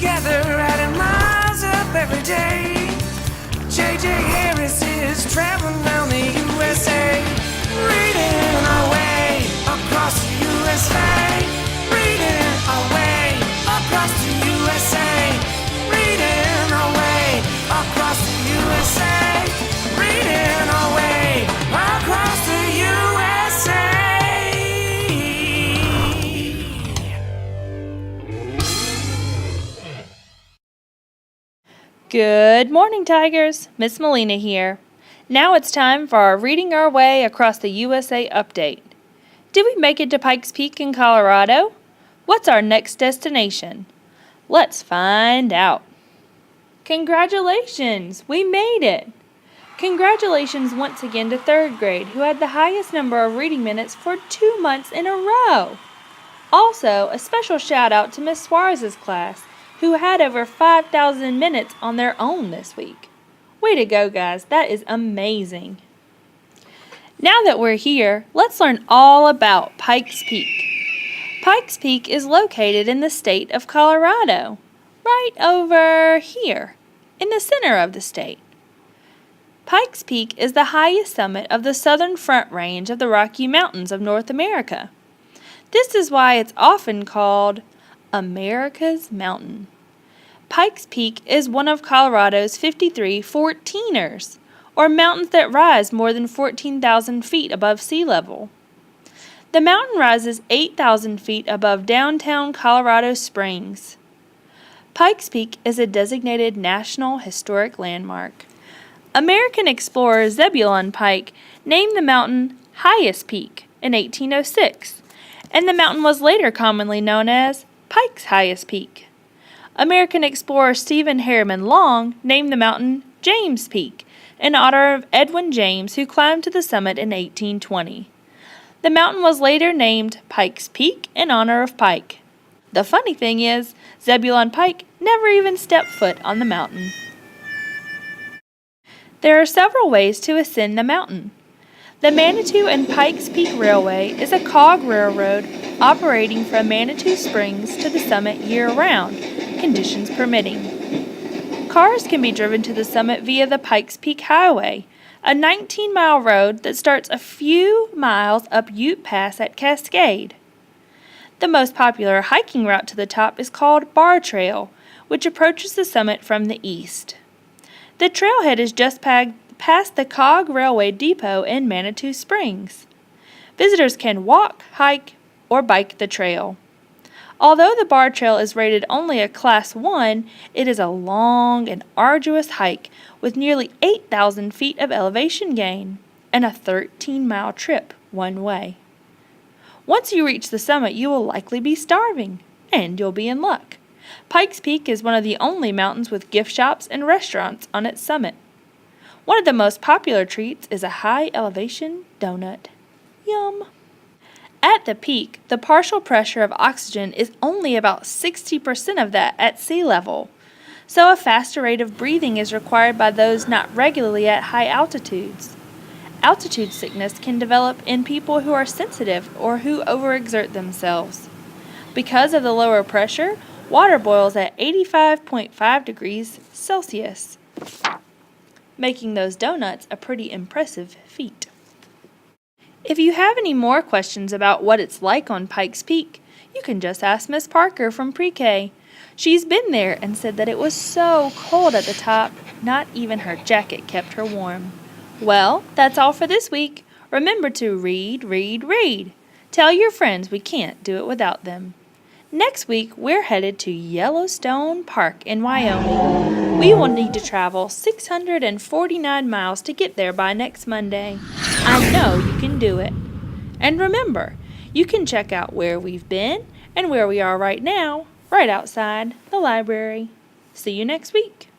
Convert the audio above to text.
together, adding miles up every day. J.J. Harris is traveling down the USA, reading our way across the USA, reading our way across the USA, reading our way across the USA, reading our way across the USA. Good morning, Tigers. Miss Molina here. Now it's time for our Reading Our Way Across the USA update. Did we make it to Pikes Peak in Colorado? What's our next destination? Let's find out. Congratulations! We made it! Congratulations once again to 3rd grade, who had the highest number of reading minutes for 2 months in a row. Also, a special shout out to Miss Suarez's class, who had over 5,000 minutes on their own this week. Way to go, guys. That is amazing. Now that we're here, let's learn all about Pikes Peak. Pikes Peak is located in the state of Colorado, right over here, in the center of the state. Pikes Peak is the highest summit of the southern front range of the Rocky Mountains of North America. This is why it's often called America's Mountain. Pikes Peak is one of Colorado's 53 14ers, or mountains that rise more than 14,000 feet above sea level. The mountain rises 8,000 feet above downtown Colorado Springs. Pikes Peak is a designated National Historic Landmark. American explorer Zebulon Pike named the mountain Highest Peak in 1806, and the mountain was later commonly known as Pike's Highest Peak. American explorer Stephen Harriman Long named the mountain James Peak in honor of Edwin James, who climbed to the summit in 1820. The mountain was later named Pikes Peak in honor of Pike. The funny thing is, Zebulon Pike never even stepped foot on the mountain. There are several ways to ascend the mountain. The Manitou and Pikes Peak Railway is a cog railroad operating from Manitou Springs to the summit year-round, conditions permitting. Cars can be driven to the summit via the Pikes Peak Highway, a 19-mile road that starts a few miles up Ute Pass at Cascade. The most popular hiking route to the top is called Bar Trail, which approaches the summit from the east. The trailhead is just past the Cog Railway Depot in Manitou Springs. Visitors can walk, hike, or bike the trail. Although the Bar Trail is rated only a Class 1, it is a long and arduous hike with nearly 8,000 feet of elevation gain and a 13-mile trip one way. Once you reach the summit, you will likely be starving, and you'll be in luck. Pikes Peak is one of the only mountains with gift shops and restaurants on its summit. One of the most popular treats is a high-elevation donut. Yum! At the peak, the partial pressure of oxygen is only about 60% of that at sea level, so a faster rate of breathing is required by those not regularly at high altitudes. Altitude sickness can develop in people who are sensitive or who overexert themselves. Because of the lower pressure, water boils at 85.5 degrees Celsius, making those donuts a pretty impressive feat. If you have any more questions about what it's like on Pikes Peak, you can just ask Miss Parker from Pre-K. She's been there and said that it was so cold at the top, not even her jacket kept her warm. Well, that's all for this week. Remember to read, read, read. Tell your friends we can't do it without them. Next week, we're headed to Yellowstone Park in Wyoming. We will need to travel 649 miles to get there by next Monday. I know you can do it. And remember, you can check out where we've been and where we are right now, right outside the library. See you next week.